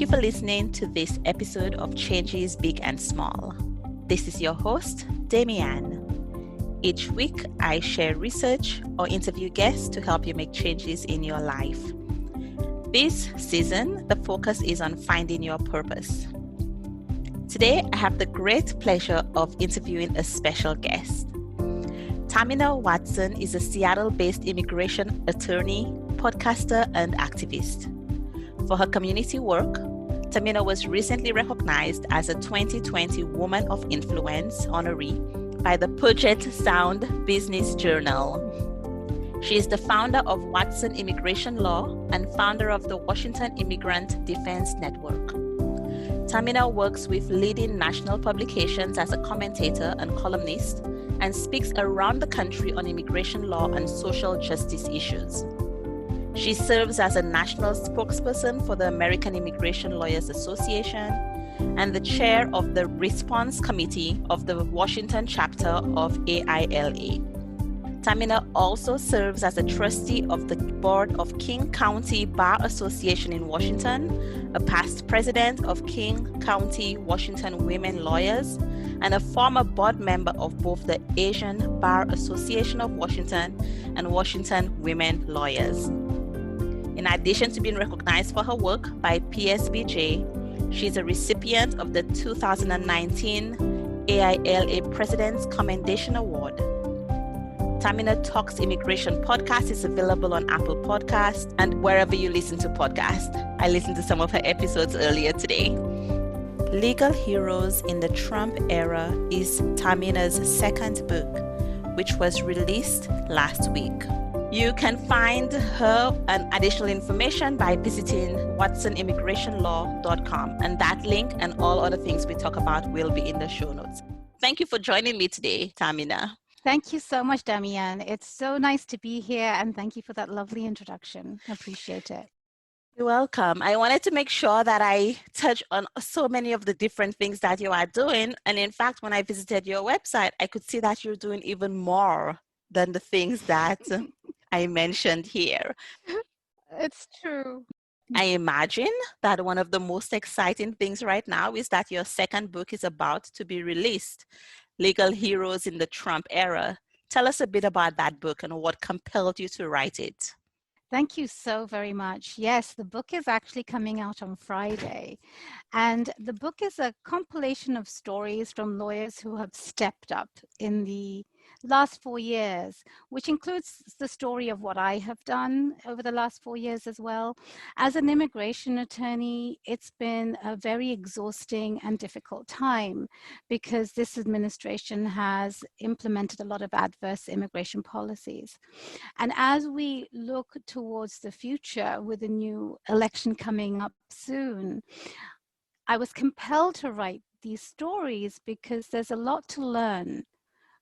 you for listening to this episode of Changes Big and Small. This is your host, Damian. Each week, I share research or interview guests to help you make changes in your life. This season, the focus is on finding your purpose. Today, I have the great pleasure of interviewing a special guest. Tahmina Watson is a Seattle-based immigration attorney, podcaster, and activist. For her community work, Tahmina was recently recognized as a 2020 Woman of Influence honoree by the Puget Sound Business Journal. She is the founder of Watson Immigration Law and founder of the Washington Immigrant Defense Network. Tahmina works with leading national publications as a commentator and columnist and speaks around the country on immigration law and social justice issues. She serves as a national spokesperson for the American Immigration Lawyers Association and the chair of the Response Committee of the Washington Chapter of AILA. Tahmina also serves as a trustee of the board of King County Bar Association in Washington, a past president of King County Washington Women Lawyers, and a former board member of both the Asian Bar Association of Washington and Washington Women Lawyers. In addition to being recognized for her work by PSBJ, she's a recipient of the 2019 AILA President's Commendation Award. Tahmina Talks Immigration podcast is available on Apple Podcasts and wherever you listen to podcasts. I listened to some of her episodes earlier today. Legal Heroes in the Trump Era is Tahmina's second book, which was released last week. You can find her and additional information by visiting watsonimmigrationlaw.com, and that link and all other things we talk about will be in the show notes. Thank you for joining me today, Tahmina. Thank you so much, Damian. It's so nice to be here, and thank you for that lovely introduction. I appreciate it. You're welcome. I wanted to make sure that I touch on so many of the different things that you are doing. And in fact, when I visited your website, I could see that you're doing even more than the things that I mentioned here. It's true. I imagine that one of the most exciting things right now is that your second book is about to be released, Legal Heroes in the Trump Era. Tell us a bit about that book and what compelled you to write it. Thank you so very much. Yes, the book is actually coming out on Friday. And the book is a compilation of stories from lawyers who have stepped up in the last 4 years, which includes the story of what I have done over the last 4 years as well. As an immigration attorney, it's been a very exhausting and difficult time because this administration has implemented a lot of adverse immigration policies. And as we look towards the future with a new election coming up soon, I was compelled to write these stories because there's a lot to learn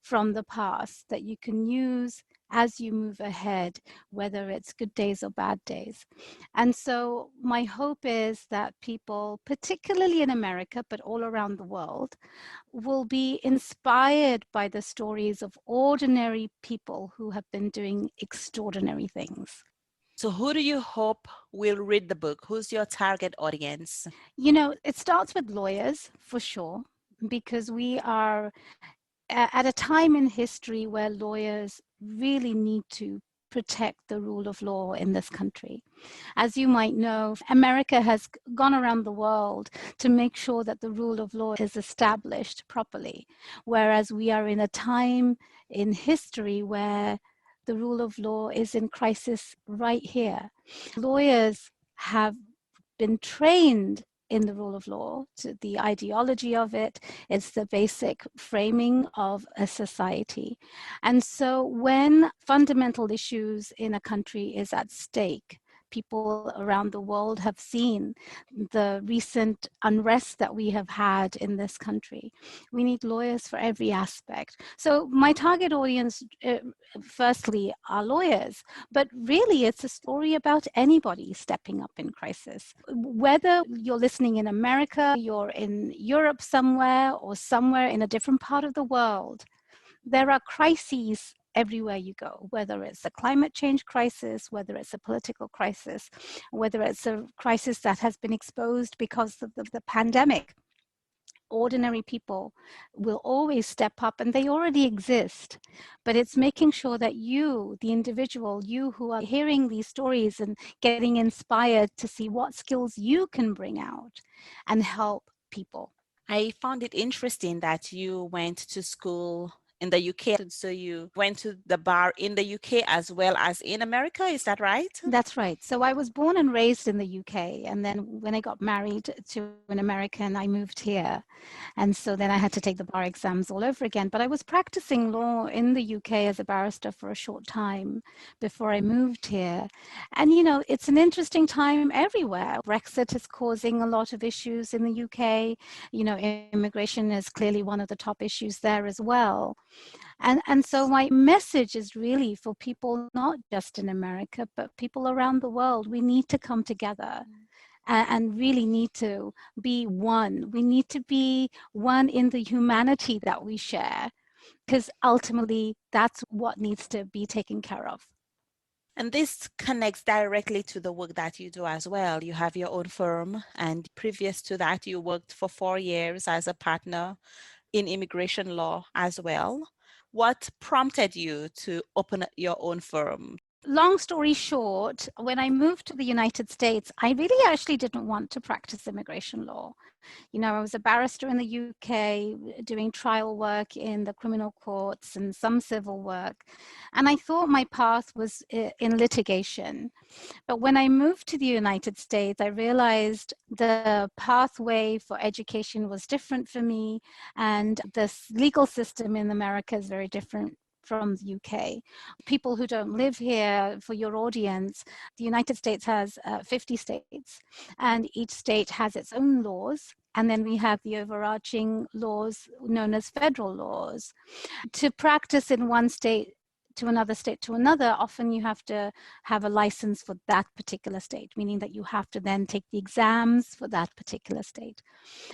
from the past that you can use as you move ahead, whether it's good days or bad days. And so my hope is that people, particularly in America, but all around the world, will be inspired by the stories of ordinary people who have been doing extraordinary things. So who do you hope will read the book? Who's your target audience? You know, it starts with lawyers for sure, because we are at a time in history where lawyers really need to protect the rule of law in this country. As you might know, America has gone around the world to make sure that the rule of law is established properly, whereas we are in a time in history where the rule of law is in crisis right here. Lawyers have been trained in the rule of law, to the ideology of it. It's the basic framing of a society. And so when fundamental issues in a country is at stake, people around the world have seen the recent unrest that we have had in this country. We need lawyers for every aspect. So my target audience, firstly, are lawyers, but really it's a story about anybody stepping up in crisis. Whether you're listening in America, you're in Europe somewhere, or somewhere in a different part of the world, there are crises everywhere you go, whether it's a climate change crisis, whether it's a political crisis, whether it's a crisis that has been exposed because of the pandemic. Ordinary people will always step up, and they already exist. But it's making sure that you, the individual, you who are hearing these stories and getting inspired to see what skills you can bring out and help people. I found it interesting that you went to school in the UK. So you went to the bar in the UK as well as in America. Is that right? That's right. So I was born and raised in the UK. And then when I got married to an American, I moved here. And so then I had to take the bar exams all over again. But I was practicing law in the UK as a barrister for a short time before I moved here. And, you know, it's an interesting time everywhere. Brexit is causing a lot of issues in the UK. You know, immigration is clearly one of the top issues there as well. And so my message is really for people, not just in America, but people around the world. We need to come together and really need to be one. We need to be one in the humanity that we share, because ultimately that's what needs to be taken care of. And this connects directly to the work that you do as well. You have your own firm, and previous to that, you worked for 4 years as a partner in immigration law as well. What prompted you to open your own firm? Long story short, when I moved to the United States, I really actually didn't want to practice immigration law. You know, I was a barrister in the UK doing trial work in the criminal courts and some civil work. And I thought my path was in litigation. But when I moved to the United States, I realized the pathway for education was different for me. And the legal system in America is very different from the UK. People who don't live here, for your audience, the United States has 50 states, and each state has its own laws. And then we have the overarching laws known as federal laws. To practice in one state to another, often you have to have a license for that particular state, meaning that you have to then take the exams for that particular state.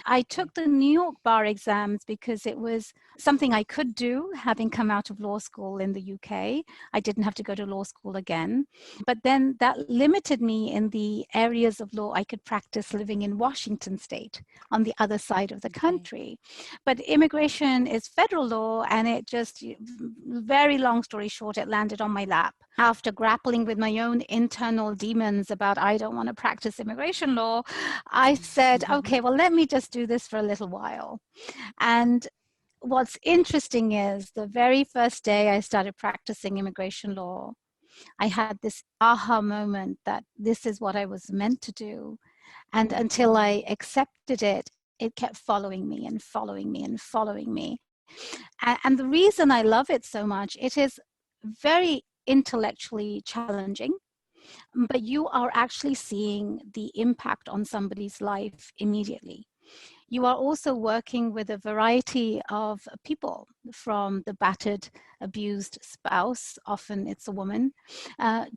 I took the New York bar exams because it was something I could do, having come out of law school in the UK. I didn't have to go to law school again. But then that limited me in the areas of law I could practice living in Washington state on the other side of the country. But immigration is federal law, and it just, very long story short, it landed on my lap. After grappling with my own internal demons about I don't want to practice immigration law, I said, okay, well, let me just do this for a little while. And what's interesting is the very first day I started practicing immigration law, I had this aha moment that this is what I was meant to do. And until I accepted it, it kept following me and following me and following me. And the reason I love it so much, it is very intellectually challenging, but you are actually seeing the impact on somebody's life immediately. You are also working with a variety of people, from the battered, abused spouse, often it's a woman,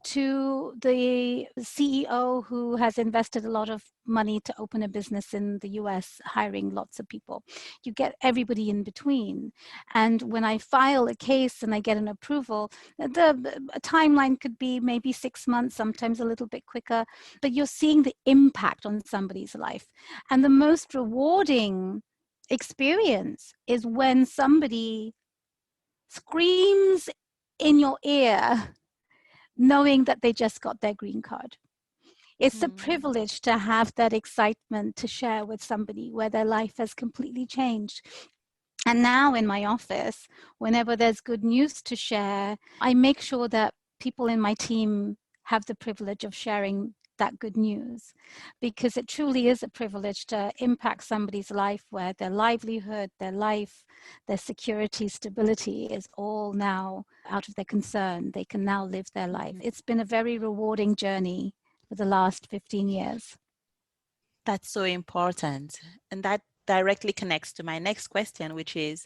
to the CEO who has invested a lot of money to open a business in the US, hiring lots of people. You get everybody in between. And when I file a case and I get an approval, the timeline could be maybe 6 months, sometimes a little bit quicker, but you're seeing the impact on somebody's life. And the most rewarding experience is when somebody screams in your ear knowing that they just got their green card. It's a privilege to have that excitement to share with somebody where their life has completely changed. And now in my office, whenever there's good news to share, I make sure that people in my team have the privilege of sharing that good news, because it truly is a privilege to impact somebody's life where their livelihood, their life, their security, stability is all now out of their concern. They can now live their life. It's been a very rewarding journey for the last 15 years. That's so important. And that directly connects to my next question, which is,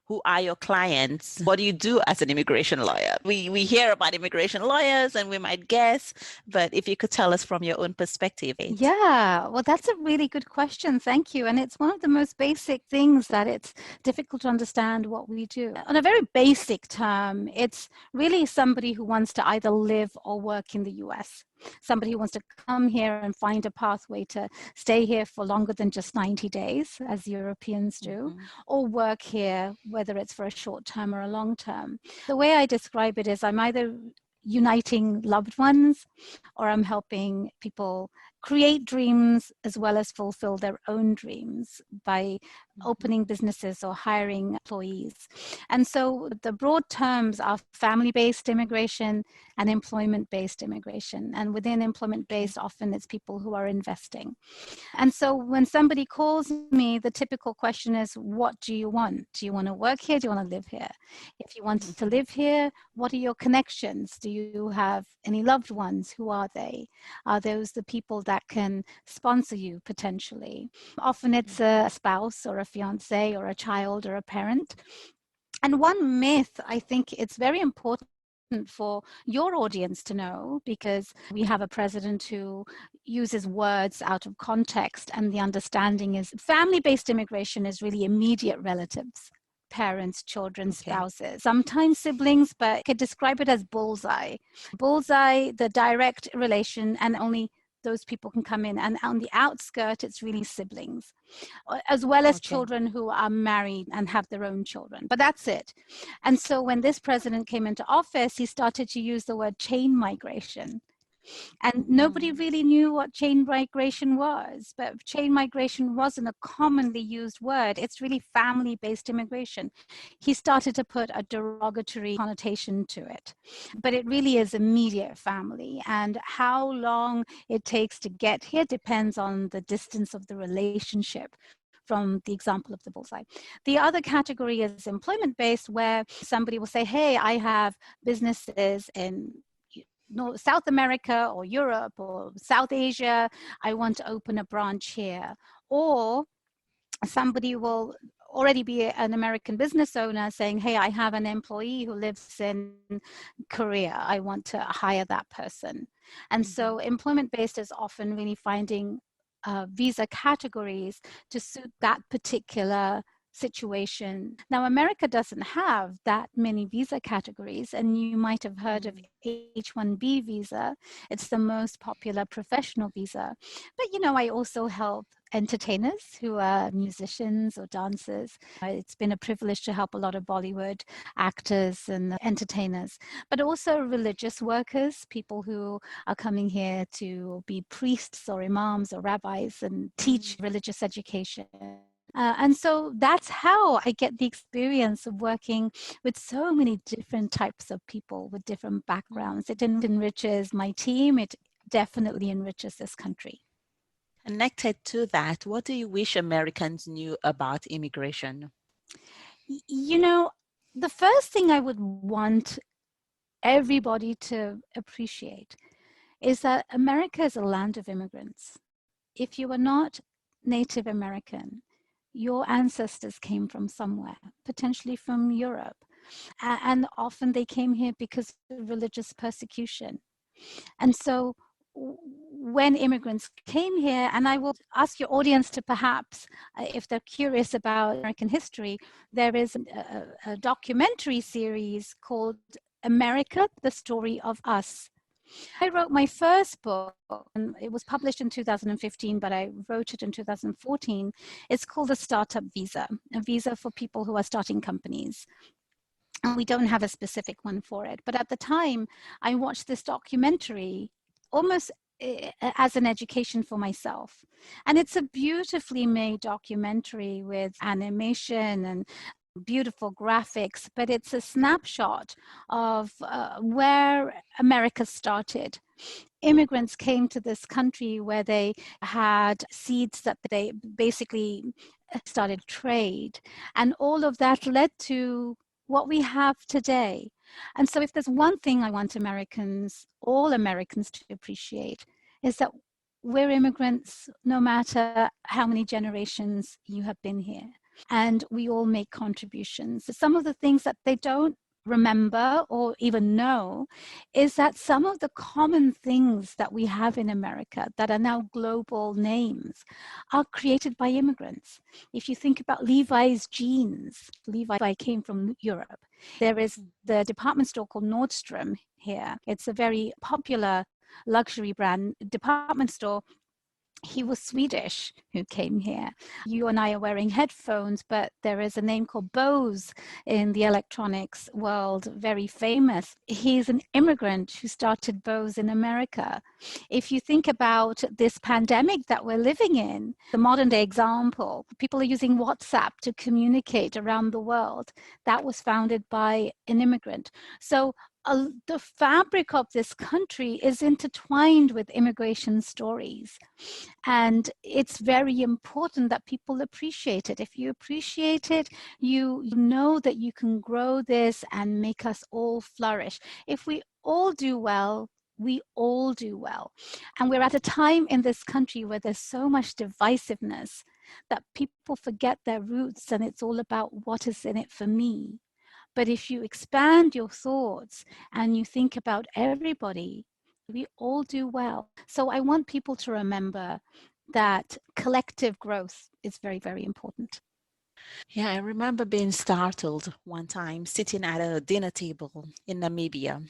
Who are your clients? What do you do as an immigration lawyer? We hear about immigration lawyers and we might guess, but if you could tell us from your own perspective. Yeah, well, that's a really good question. Thank you. And it's one of the most basic things that it's difficult to understand what we do. On a very basic term, it's really somebody who wants to either live or work in the US. Somebody who wants to come here and find a pathway to stay here for longer than just 90 days, as Europeans do, or work here, whether it's for a short term or a long term. The way I describe it is I'm either uniting loved ones, or I'm helping people create dreams as well as fulfill their own dreams by opening businesses or hiring employees. And so the broad terms are family-based immigration and employment-based immigration. And within employment-based, often it's people who are investing. And so when somebody calls me, the typical question is, what do you want? Do you want to work here? Do you want to live here? If you want to live here, what are your connections? Do you have any loved ones? Who are they? Are those the people that can sponsor you potentially? Often it's a spouse or a fiance or a child or a parent. And one myth, I think it's very important for your audience to know, because we have a president who uses words out of context, and the understanding is family-based immigration is really immediate relatives. Parents, children, spouses, sometimes siblings, but I could describe it as bullseye. Bullseye, the direct relation, and only those people can come in. And on the outskirt, it's really siblings, as well as children who are married and have their own children. But that's it. And so when this president came into office, he started to use the word chain migration. And nobody really knew what chain migration was, but chain migration wasn't a commonly used word. It's really family-based immigration. He started to put a derogatory connotation to it, but it really is immediate family. And how long it takes to get here depends on the distance of the relationship, from the example of the bullseye. The other category is employment-based, where somebody will say, hey, I have businesses in South America or Europe or South Asia, I want to open a branch here. Or somebody will already be an American business owner saying, hey, I have an employee who lives in Korea, I want to hire that person. And so employment-based is often really finding visa categories to suit that particular situation. Now, America doesn't have that many visa categories, and you might have heard of H-1B visa. It's the most popular professional visa. But, you know, I also help entertainers who are musicians or dancers. It's been a privilege to help a lot of Bollywood actors and entertainers, but also religious workers, people who are coming here to be priests or imams or rabbis and teach religious education. And so that's how I get the experience of working with so many different types of people with different backgrounds. It enriches my team. It definitely enriches this country. Connected to that, what do you wish Americans knew about immigration? You know, the first thing I would want everybody to appreciate is that America is a land of immigrants. If you are not Native American, your ancestors came from somewhere, potentially from Europe. And often they came here because of religious persecution. And so when immigrants came here, and I will ask your audience to perhaps, if they're curious about American history, there is a documentary series called America, the Story of Us. I wrote my first book, and it was published in 2015, but I wrote it in 2014. It's called a startup visa, a visa for people who are starting companies. And we don't have a specific one for it. But at the time, I watched this documentary almost as an education for myself. And it's a beautifully made documentary with animation and beautiful graphics, but it's a snapshot of where America started. Immigrants came to this country where they had seeds that they basically started trade. And all of that led to what we have today. And so if there's one thing I want Americans, all Americans, to appreciate, is that we're immigrants no matter how many generations you have been here. and we all make contributions. Some of the things that they don't remember or even know is that some of the common things that we have in America that are now global names are created by immigrants. If you think about Levi's jeans, Levi came from Europe. There is the department store called Nordstrom here. It's a very popular luxury brand department store. He was Swedish who came here. You and I are wearing headphones, but there is a name called Bose in the electronics world, very famous. He's an immigrant who started Bose in America. If you think about this pandemic that we're living in, the modern day example, people are using WhatsApp to communicate around the world. That was founded by an immigrant. So the fabric of this country is intertwined with immigration stories. And it's very important that people appreciate it. If you appreciate it, you know that you can grow this and make us all flourish. If we all do well, we all do well. And we're at a time in this country where there's so much divisiveness that people forget their roots, and it's all about what is in it for me. But if you expand your thoughts and you think about everybody, we all do well. So I want people to remember that collective growth is very, very important. Yeah, I remember being startled one time sitting at a dinner table in Namibia.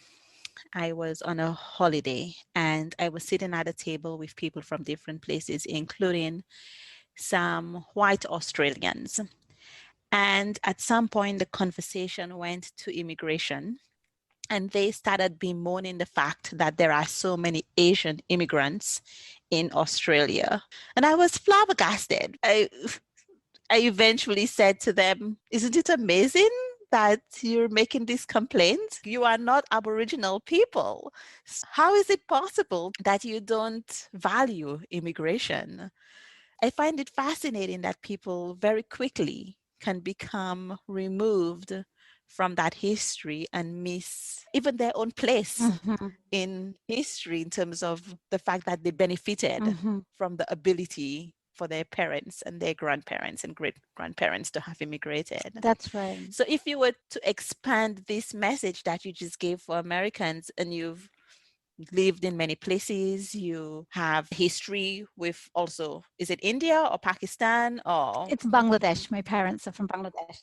I was on a holiday and I was sitting at a table with people from different places, including some white Australians. And at some point, the conversation went to immigration. And they started bemoaning the fact that there are so many Asian immigrants in Australia. And I was flabbergasted. I eventually said to them, isn't it amazing that you're making this complaint? You are not Aboriginal people. How is it possible that you don't value immigration? I find it fascinating that people very quickly can become removed from that history and miss even their own place in history in terms of the fact that they benefited from the ability for their parents and their grandparents and great grandparents to have immigrated. That's right. So if you were to expand this message that you just gave for Americans, and you've lived in many places, you have history with also, is it India or Pakistan or? It's Bangladesh. My parents are from Bangladesh.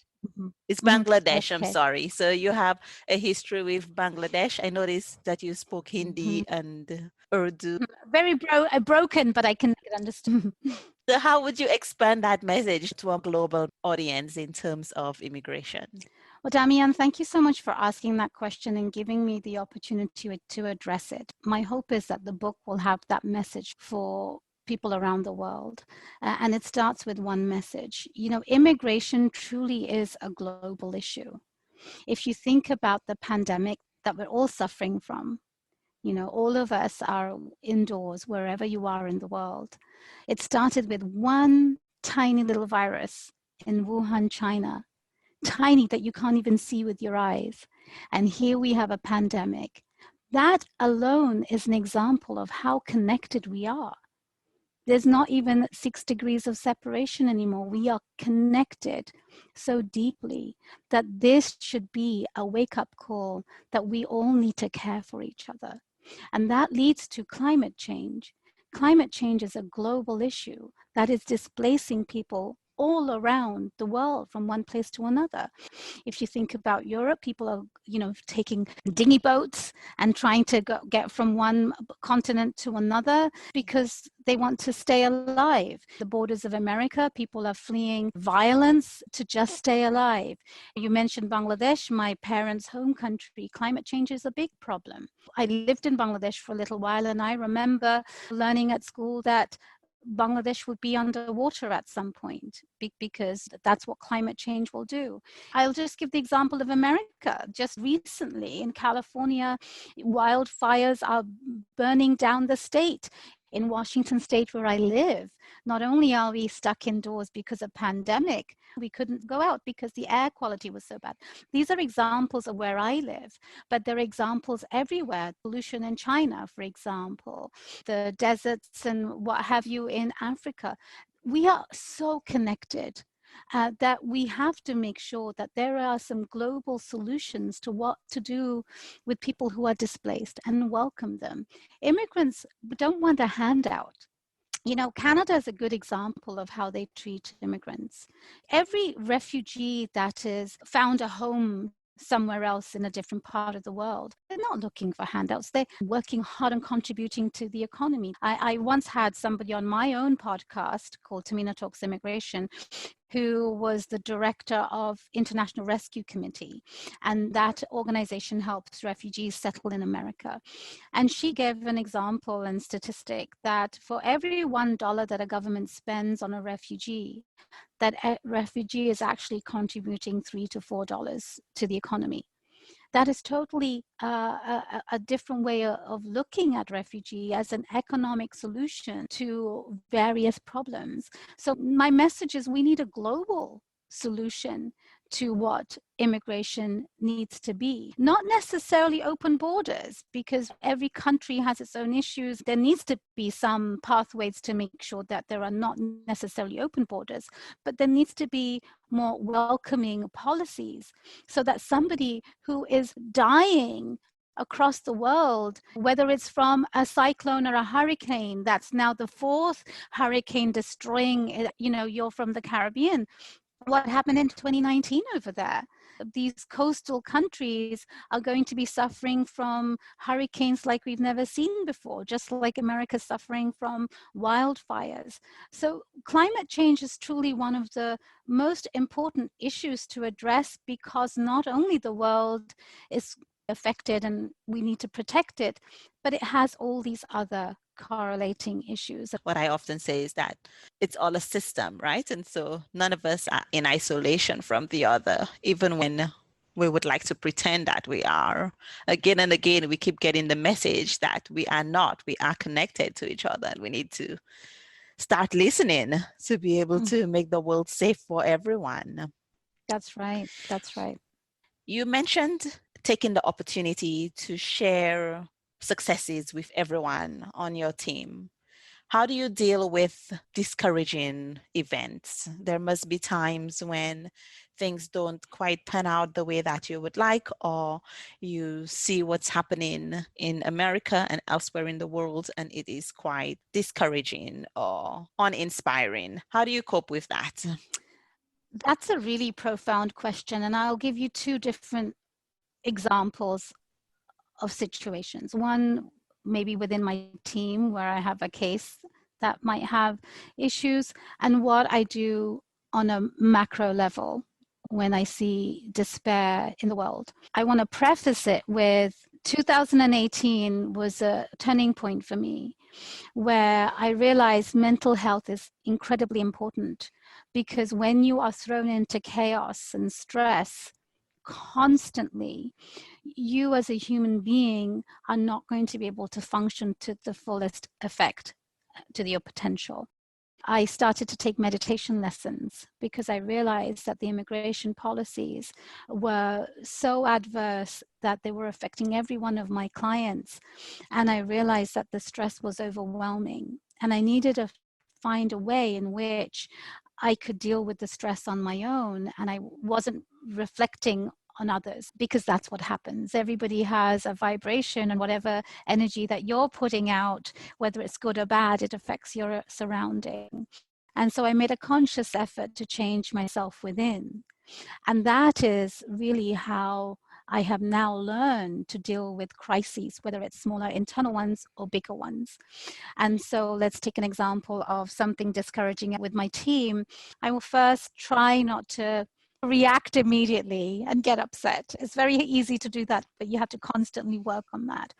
It's Bangladesh, I'm Okay. sorry. So you have a history with Bangladesh. I noticed that you spoke Hindi and Urdu. Very broken, but I can understand. So how would you expand that message to a global audience in terms of immigration? Well, Damian, thank you so much for asking that question and giving me the opportunity to address it. My hope is that the book will have that message for people around the world. And it starts with one message. You know, immigration truly is a global issue. If you think about the pandemic that we're all suffering from, you know, all of us are indoors wherever you are in the world. It started with one tiny little virus in Wuhan, China, tiny that you can't even see with your eyes. And here we have a pandemic. That alone is an example of how connected we are. There's not even 6 degrees of separation anymore. We are connected so deeply that this should be a wake-up call that we all need to care for each other. And that leads to climate change. Climate change is a global issue that is displacing people all around the world from one place to another. If you think about Europe, people are, you know, taking dinghy boats and trying to get from one continent to another because they want to stay alive. The borders of America, people are fleeing violence to just stay alive. You mentioned Bangladesh, my parents' home country. Climate change is a big problem. I lived in Bangladesh for a little while, and I remember learning at school that Bangladesh would be underwater at some point because that's what climate change will do. I'll just give the example of America. Just recently in California, wildfires are burning down the state. In Washington state where I live, not only are we stuck indoors because of pandemic, we couldn't go out because the air quality was so bad. These are examples of where I live, but there are examples everywhere. Pollution in China, for example, the deserts and what have you in Africa. We are so connected. that we have to make sure that there are some global solutions to what to do with people who are displaced and welcome them. Immigrants don't want a handout. You know, Canada is a good example of how they treat immigrants. Every refugee that is found a home somewhere else in a different part of the world, they're not looking for handouts. They're working hard and contributing to the economy. I once had somebody on my own podcast called Tahmina Talks Immigration, who was the director of International Rescue Committee, and that organization helps refugees settle in America. And she gave an example and statistic that for every $1 that a government spends on a refugee, that a refugee is actually contributing $3 to $4 to the economy. That is totally a different way of looking at refugee as an economic solution to various problems. So my message is we need a global solution to what immigration needs to be. Not necessarily open borders, because every country has its own issues. There needs to be some pathways to make sure that there are not necessarily open borders, but there needs to be more welcoming policies so that somebody who is dying across the world, whether it's from a cyclone or a hurricane, that's now the fourth hurricane destroying, you know, you're from the Caribbean. What happened in 2019 over there? These coastal countries are going to be suffering from hurricanes like we've never seen before, just like America's suffering from wildfires. So climate change is truly one of the most important issues to address, because not only the world is affected and we need to protect it, but it has all these other correlating issues. What I often say is that it's all a system, right? And so none of us are in isolation from the other, even when we would like to pretend that we are. Again and again, we keep getting the message that we are not. We are connected to each other, and we need to start listening to be able to make the world safe for everyone. That's right. That's right. You mentioned taking the opportunity to share successes with everyone on your team. How do you deal with discouraging events? There must be times when things don't quite pan out the way that you would like, or you see what's happening in America and elsewhere in the world, and it is quite discouraging or uninspiring. How do you cope with that? That's a really profound question, and I'll give you two different examples of situations. One, maybe within my team where I have a case that might have issues, and what I do on a macro level when I see despair in the world. I want to preface it with 2018 was a turning point for me, where I realized mental health is incredibly important, because when you are thrown into chaos and stress constantly, you as a human being are not going to be able to function to the fullest effect, to your potential. I started to take meditation lessons because I realized that the immigration policies were so adverse that they were affecting every one of my clients. And I realized that the stress was overwhelming, and I needed to find a way in which I could deal with the stress on my own, and I wasn't reflecting on others, because that's what happens. Everybody has a vibration, and whatever energy that you're putting out, whether it's good or bad, it affects your surrounding. And so I made a conscious effort to change myself within. And that is really how I have now learned to deal with crises, whether it's smaller internal ones or bigger ones. And so let's take an example of something discouraging with my team. I will first try not to react immediately and get upset. It's very easy to do that, but you have to constantly work on that.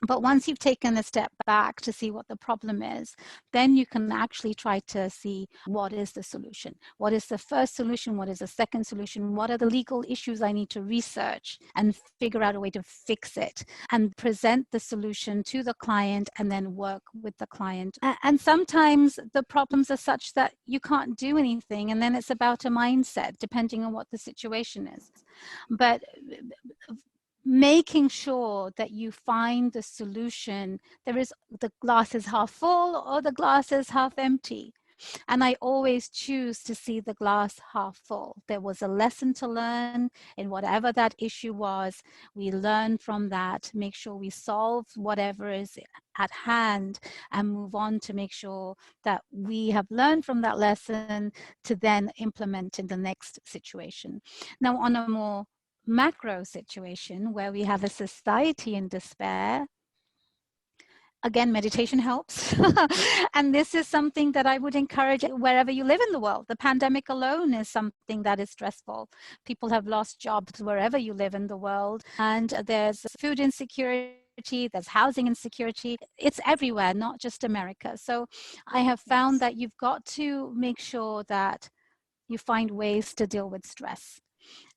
But once you've taken a step back to see what the problem is, then you can actually try to see what is the solution. What is the first solution? What is the second solution? What are the legal issues I need to research and figure out a way to fix it, and present the solution to the client, and then work with the client. And sometimes the problems are such that you can't do anything, and then it's about a mindset, depending on what the situation is. But making sure that you find the solution, there is the glass is half full or the glass is half empty. And I always choose to see the glass half full. There was a lesson to learn in whatever that issue was. We learn from that, make sure we solve whatever is at hand, and move on to make sure that we have learned from that lesson to then implement in the next situation. Now, on a more macro situation where we have a society in despair, again, meditation helps. And this is something that I would encourage wherever you live in the world. The pandemic alone is something that is stressful. People have lost jobs wherever you live in the world. And there's food insecurity, there's housing insecurity. It's everywhere, not just America. So I have found that you've got to make sure that you find ways to deal with stress.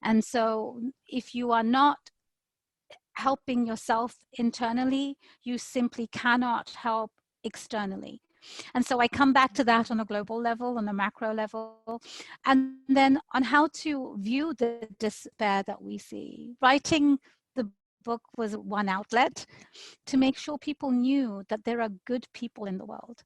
And so if you are not helping yourself internally, you simply cannot help externally. And so I come back to that on a global level, on a macro level, and then on how to view the despair that we see. Writing the book was one outlet to make sure people knew that there are good people in the world.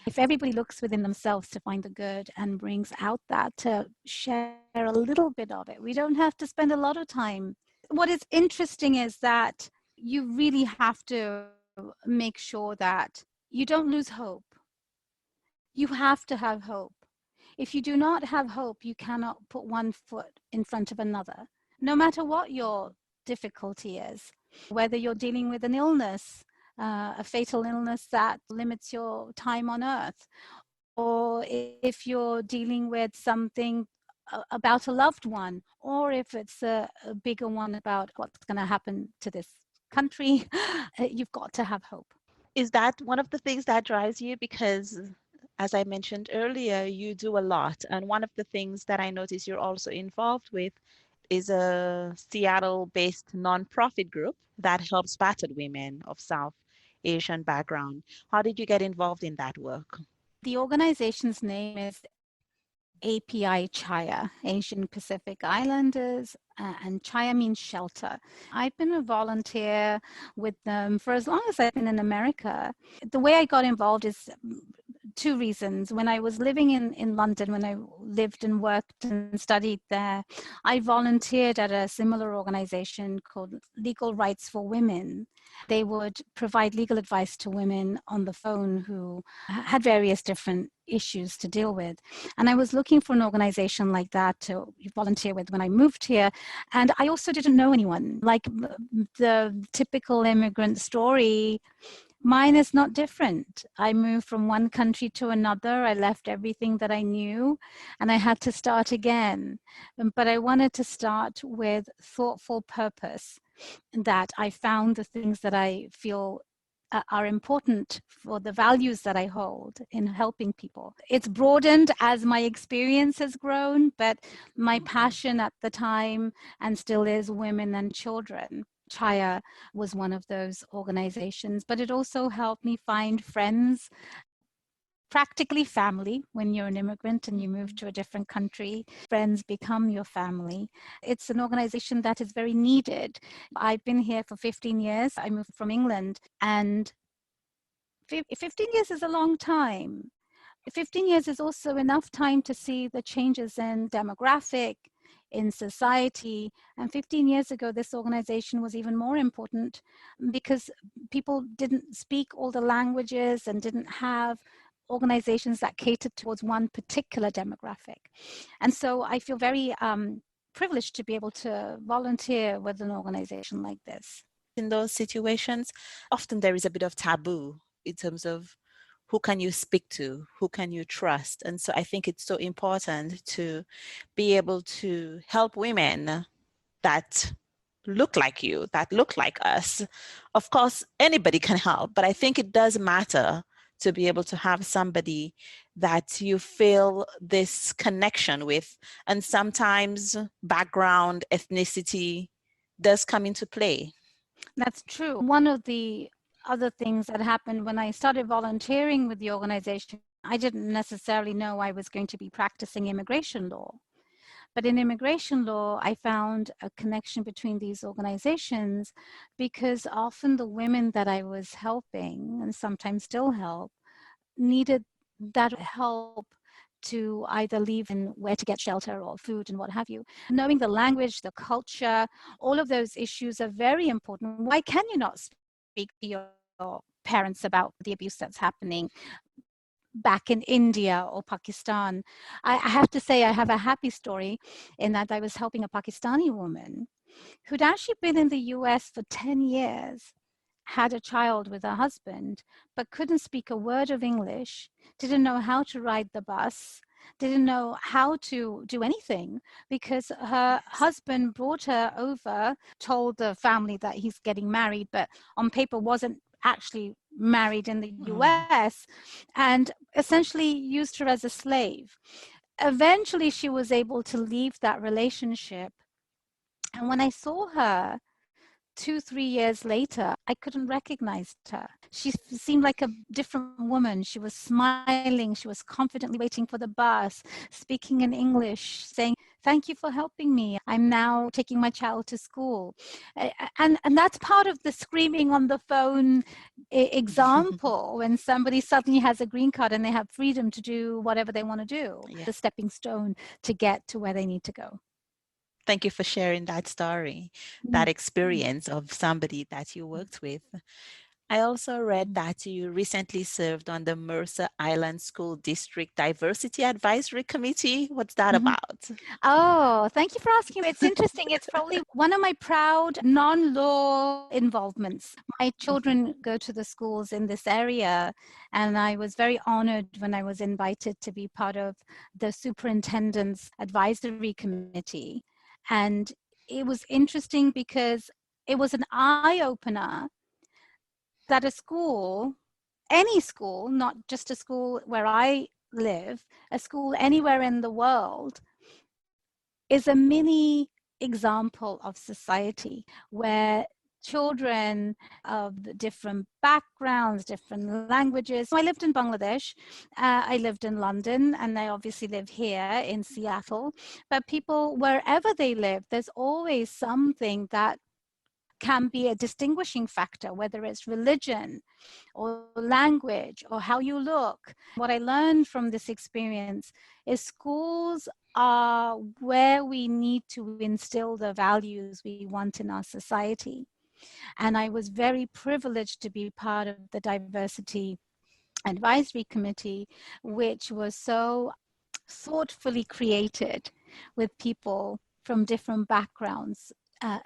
If everybody looks within themselves to find the good and brings out that, to share a little bit of it, we don't have to spend a lot of time. What is interesting is that you really have to make sure that you don't lose hope. You have to have hope. If you do not have hope, you cannot put one foot in front of another, no matter what your difficulty is, whether you're dealing with an illness, a fatal illness that limits your time on earth, or if you're dealing with something about a loved one, or if it's a bigger one about what's going to happen to this country, you've got to have hope. Is that one of the things that drives you? Because as I mentioned earlier, you do a lot. And one of the things that I notice you're also involved with is a Seattle-based nonprofit group that helps battered women of South Asian background. How did you get involved in that work? The organization's name is API Chaya, Asian Pacific Islanders, and Chaya means shelter. I've been a volunteer with them for as long as I've been in America. The way I got involved is two reasons. When I was living in London, when I lived and worked and studied there, I volunteered at a similar organization called Legal Rights for Women. They would provide legal advice to women on the phone who had various different issues to deal with. And I was looking for an organization like that to volunteer with when I moved here. And I also didn't know anyone. Like the typical immigrant story, mine is not different. I moved from one country to another. I left everything that I knew and I had to start again. But I wanted to start with thoughtful purpose, that I found the things that I feel are important for the values that I hold in helping people. It's broadened as my experience has grown, but my passion at the time and still is women and children. Chaya was one of those organizations, but it also helped me find friends, practically family. When you're an immigrant and you move to a different country, friends become your family. It's an organization that is very needed. I've been here for 15 years. I moved from England, and 15 years is a long time. 15 years is also enough time to see the changes in demographic, in society. And 15 years ago, this organization was even more important because people didn't speak all the languages and didn't have organizations that catered towards one particular demographic. And so I feel very privileged to be able to volunteer with an organization like this. In those situations, often there is a bit of taboo in terms of who can you speak to, who can you trust. And so I think it's so important to be able to help women that look like you, that look like us. Of course, anybody can help, but I think it does matter to be able to have somebody that you feel this connection with. And sometimes background, ethnicity does come into play. That's true. One of the other things that happened when I started volunteering with the organization, I didn't necessarily know I was going to be practicing immigration law. But in immigration law, I found a connection between these organizations because often the women that I was helping, and sometimes still help, needed that help to either leave and where to get shelter or food and what have you. Knowing the language, the culture, all of those issues are very important. Why can you not speak to your parents about the abuse that's happening back in India or Pakistan? I have to say I have a happy story in that I was helping a Pakistani woman who'd actually been in the US for 10 years, had a child with her husband, but couldn't speak a word of English, didn't know how to ride the bus, didn't know how to do anything because her husband brought her over, told the family that he's getting married, but on paper wasn't actually married in the US, and essentially used her as a slave. Eventually, she was able to leave that relationship. And when I saw her 2, 3 years later, I couldn't recognize her. She seemed like a different woman. She was smiling. She was confidently waiting for the bus, speaking in English, saying, "Thank you for helping me. I'm now taking my child to school." And that's part of the screaming on the phone example when somebody suddenly has a green card and they have freedom to do whatever they want to do, the stepping stone to get to where they need to go. Thank you for sharing that story, that experience of somebody that you worked with. I also read that you recently served on the Mercer Island School District Diversity Advisory Committee. What's that about? Oh, thank you for asking. It's interesting. It's probably one of my proud non-law involvements. My children go to the schools in this area, and I was very honored when I was invited to be part of the superintendent's advisory committee. And it was interesting because it was an eye-opener that a school, any school, not just a school where I live, a school anywhere in the world, is a mini example of society where children of different backgrounds, different languages. I lived in Bangladesh, I lived in London, and I obviously live here in Seattle. But people, wherever they live, there's always something that can be a distinguishing factor, whether it's religion or language or how you look. What I learned from this experience is schools are where we need to instill the values we want in our society. And I was very privileged to be part of the diversity advisory committee, which was so thoughtfully created with people from different backgrounds,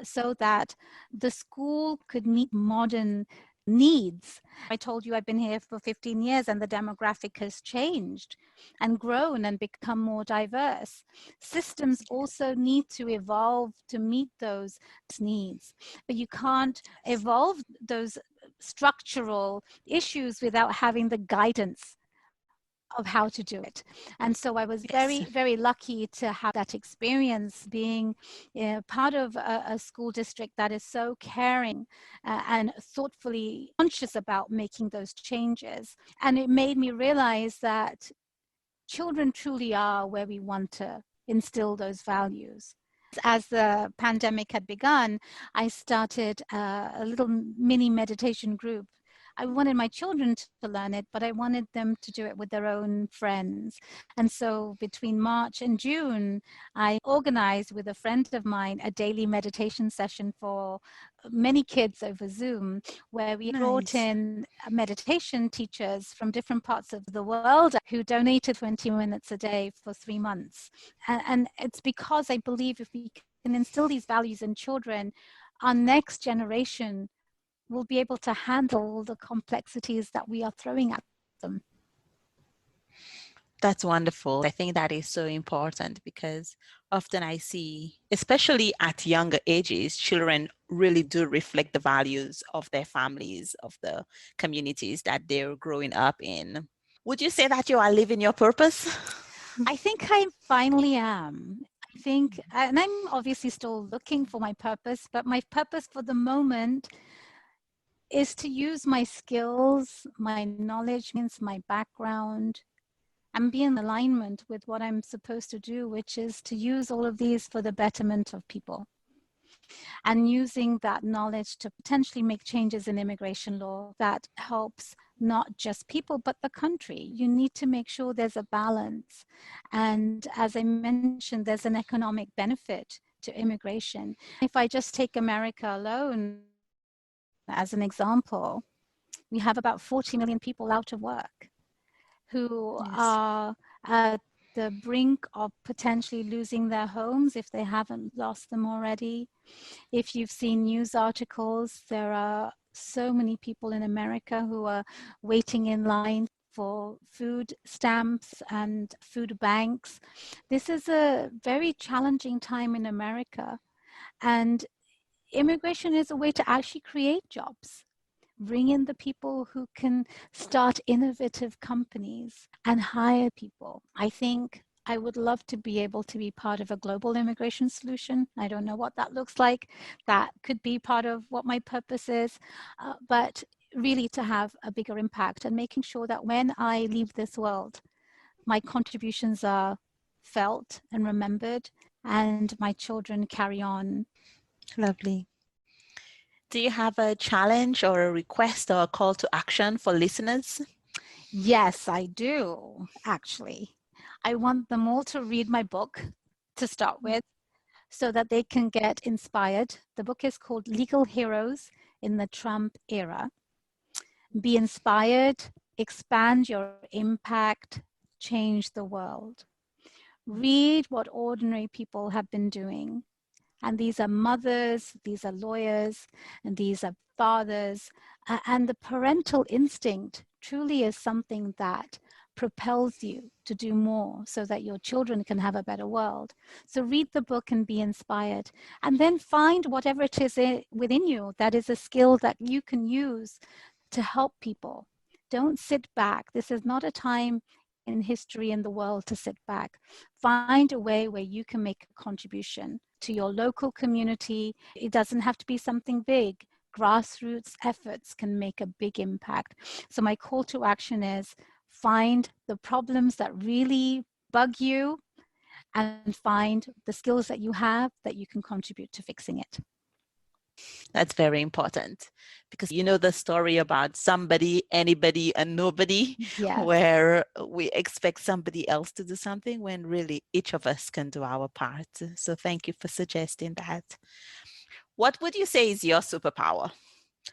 so that the school could meet modern needs. I told you I've been here for 15 years and the demographic has changed and grown and become more diverse. Systems also need to evolve to meet those needs, but you can't evolve those structural issues without having the guidance of how to do it. And so I was very, very lucky to have that experience being part of a school district that is so caring and thoughtfully conscious about making those changes. And it made me realize that children truly are where we want to instill those values. As the pandemic had begun, I started a little mini meditation group. I wanted my children to learn it, but I wanted them to do it with their own friends. And so between March and June, I organized with a friend of mine a daily meditation session for many kids over Zoom, where we brought in meditation teachers from different parts of the world who donated 20 minutes a day for 3 months. And it's because I believe if we can instill these values in children, our next generation will be able to handle the complexities that we are throwing at them. That's wonderful. I think that is so important because often I see, especially at younger ages, children really do reflect the values of their families, of the communities that they're growing up in. Would you say that you are living your purpose? I think I finally am. I think, and I'm obviously still looking for my purpose, but my purpose for the moment is to use my skills, my knowledge, my background, and be in alignment with what I'm supposed to do, which is to use all of these for the betterment of people. and using that knowledge to potentially make changes in immigration law that helps not just people, but the country. You need to make sure there's a balance. And as I mentioned, there's an economic benefit to immigration. If I just take America alone as an example, we have about 40 million people out of work who Yes. are at the brink of potentially losing their homes if they haven't lost them already. If you've seen news articles, there are so many people in America who are waiting in line for food stamps and food banks. This is a very challenging time in America, and immigration is a way to actually create jobs. Bring in the people who can start innovative companies and hire people. I think I would love to be able to be part of a global immigration solution. I don't know what that looks like. That could be part of what my purpose is, but really to have a bigger impact and making sure that when I leave this world, my contributions are felt and remembered and my children carry on. Lovely. Do you have a challenge or a request or a call to action for listeners? Yes, I do, actually. I want them all to read my book to start with so that they can get inspired. The book is called Legal Heroes in the Trump Era. Be inspired, expand your impact, change the world. Read what ordinary people have been doing. And these are mothers, these are lawyers, and these are fathers. And the parental instinct truly is something that propels you to do more so that your children can have a better world. So read the book and be inspired. And then find whatever it is within you that is a skill that you can use to help people. Don't sit back. This is not a time in history in the world to sit back. Find a way where you can make a contribution to your local community. It doesn't have to be something big. Grassroots efforts can make a big impact. So my call to action is find the problems that really bug you and find the skills that you have that you can contribute to fixing it. That's very important because you know the story about somebody, anybody, and nobody, Yes. where we expect somebody else to do something when really each of us can do our part. So thank you for suggesting that. What would you say is your superpower?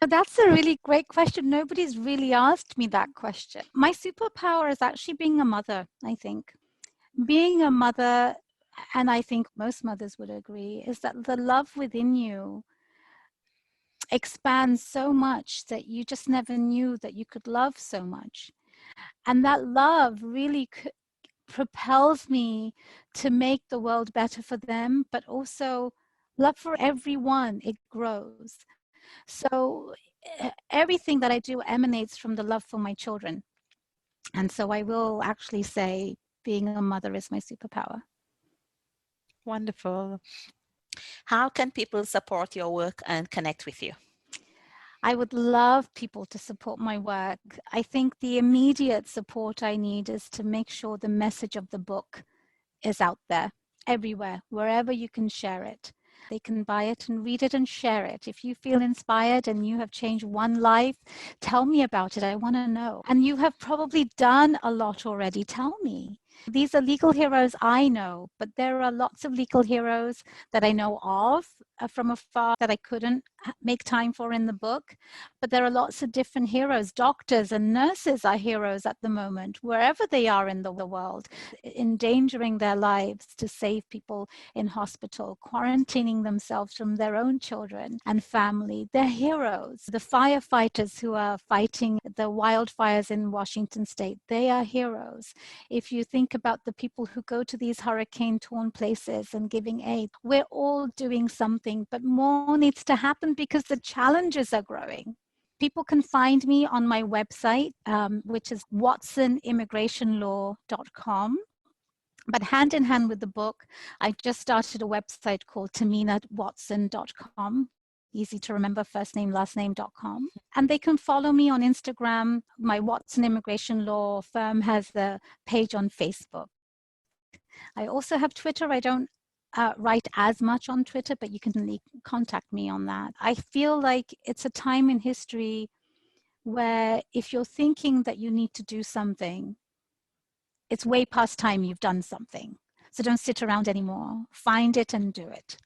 That's a really great question. Nobody's really asked me that question. My superpower is actually being a mother, I think. Being a mother, and I think most mothers would agree, is that the love within you expands so much that you just never knew that you could love so much. And that love really propels me to make the world better for them, but also love for everyone, it grows. So everything that I do emanates from the love for my children. And so I will actually say being a mother is my superpower. Wonderful. How can people support your work and connect with you? I would love people to support my work. I think the immediate support I need is to make sure the message of the book is out there everywhere, wherever you can share it. They can buy it and read it and share it. If you feel inspired and you have changed one life, tell me about it. I want to know. And you have probably done a lot already. Tell me. These are legal heroes I know, but there are lots of legal heroes that I know of from afar that I couldn't make time for in the book. But there are lots of different heroes. Doctors and nurses are heroes at the moment, wherever they are in the world, endangering their lives to save people in hospital, quarantining themselves from their own children and family. They're heroes. The firefighters who are fighting the wildfires in Washington state, they are heroes. If you think about the people who go to these hurricane-torn places and giving aid, we're all doing something, but more needs to happen because the challenges are growing. People can find me on my website, which is watsonimmigrationlaw.com. But hand in hand with the book, I just started a website called tahminawatson.com. Easy to remember, first name, last name.com. And they can follow me on Instagram. My Watson Immigration Law firm has a page on Facebook. I also have Twitter. I don't write as much on Twitter, but you can contact me on that. I feel like it's a time in history where if you're thinking that you need to do something, it's way past time you've done something. So don't sit around anymore. Find it and do it.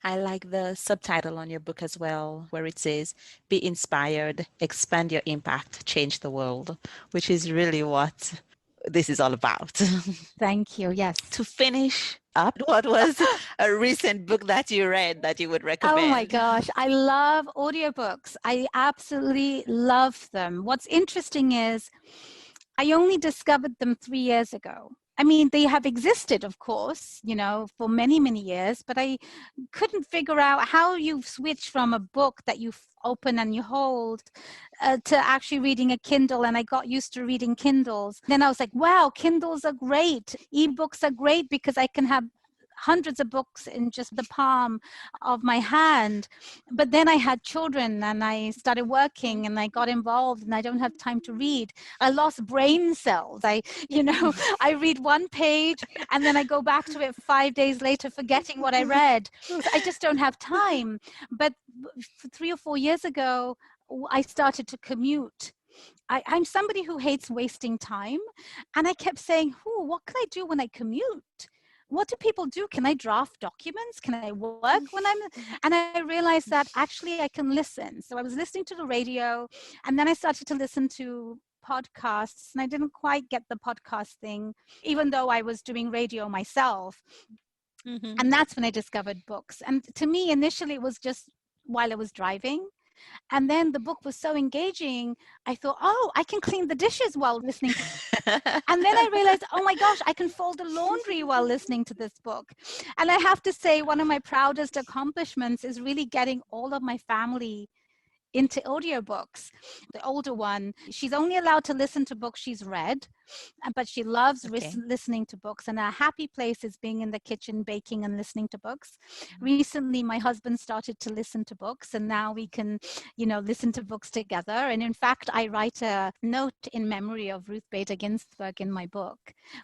I like the subtitle on your book as well, where it says, "Be inspired, expand your impact, change the world," which is really what this is all about. Thank you. Yes. To finish up, what was a recent book that you read that you would recommend? Oh my gosh, I love audiobooks. I absolutely love them. What's interesting is I only discovered them 3 years ago. I mean, they have existed, of course, for many, many years, but I couldn't figure out how you switch from a book that you open and you hold to actually reading a Kindle. And I got used to reading Kindles. Then I was like, wow, Kindles are great. Ebooks are great because I can have hundreds of books in just the palm of my hand. But then I had children and I started working and I got involved and I don't have time to read. I lost brain cells. I read one page and then I go back to it 5 days later, forgetting what I read. So I just don't have time. But 3 or 4 years ago, I started to commute. I'm somebody who hates wasting time. And I kept saying, what can I do when I commute? What do people do? Can I draft documents? Can I work when and I realized that actually I can listen. So I was listening to the radio and then I started to listen to podcasts, and I didn't quite get the podcast thing, even though I was doing radio myself. Mm-hmm. And that's when I discovered books. And to me, initially, it was just while I was driving. And then the book was so engaging, I thought, I can clean the dishes while listening to it. And then I realized, oh my gosh, I can fold the laundry while listening to this book. And I have to say, one of my proudest accomplishments is really getting all of my family into audiobooks. The older one, she's only allowed to listen to books she's read, but she loves listening to books, and a happy place is being in the kitchen, baking and listening to books. Recently, my husband started to listen to books, and now we can, listen to books together. And in fact, I write a note in memory of Ruth Bader Ginsburg in my book,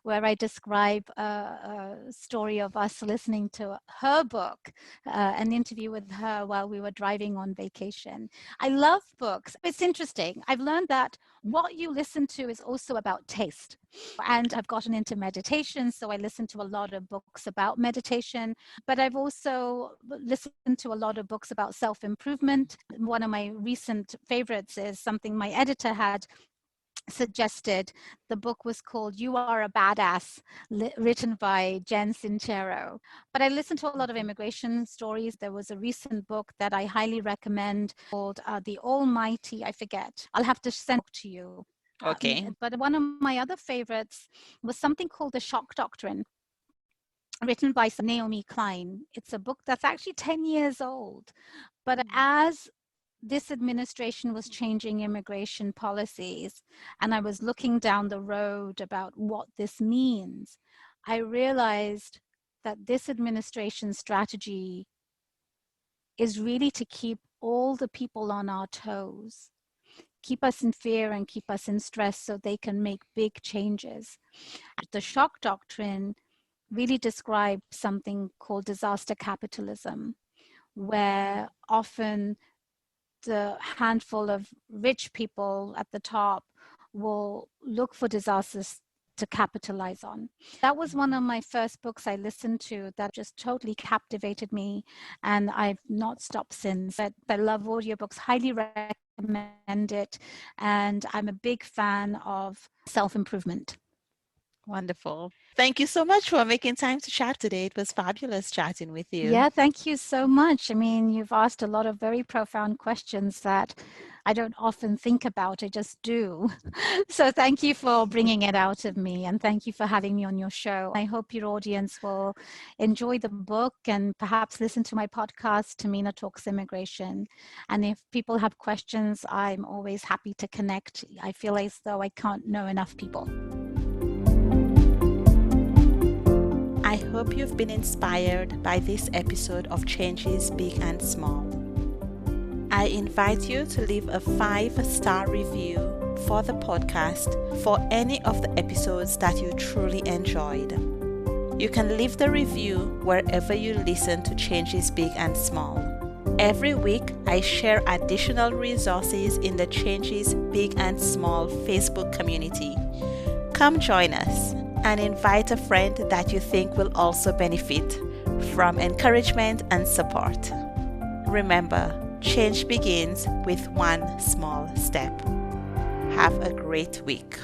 where I describe a story of us listening to her book, an interview with her while we were driving on vacation. I love books. It's interesting. I've learned that what you listen to is also about taste. And I've gotten into meditation, so I listen to a lot of books about meditation, but I've also listened to a lot of books about self-improvement. One of my recent favorites is something my editor had suggested. The book was called "You Are a Badass," written by Jen Sincero. But I listened to a lot of immigration stories. There was a recent book that I highly recommend called The Almighty, I forget. I'll have to send it to you. Okay. But one of my other favorites was something called The Shock Doctrine, written by Naomi Klein. It's a book that's actually 10 years old. But as this administration was changing immigration policies, and I was looking down the road about what this means, I realized that this administration's strategy is really to keep all the people on our toes, keep us in fear and keep us in stress so they can make big changes. The shock doctrine really describes something called disaster capitalism, where often the handful of rich people at the top will look for disasters to capitalize on. That was one of my first books I listened to that just totally captivated me, and I've not stopped since. I love audiobooks, highly recommend it, and I'm a big fan of self-improvement. Wonderful. Thank you so much for making time to chat today. It was fabulous chatting with you. Yeah, thank you so much. I mean, you've asked a lot of very profound questions that I don't often think about. I just do. So thank you for bringing it out of me, and thank you for having me on your show. I hope your audience will enjoy the book and perhaps listen to my podcast, Tahmina Talks Immigration. And if people have questions, I'm always happy to connect. I feel as though I can't know enough people. I hope you've been inspired by this episode of Changes Big and Small. I invite you to leave a 5-star review for the podcast for any of the episodes that you truly enjoyed. You can leave the review wherever you listen to Changes Big and Small. Every week, I share additional resources in the Changes Big and Small Facebook community. Come join us and invite a friend that you think will also benefit from encouragement and support. Remember, change begins with one small step. Have a great week.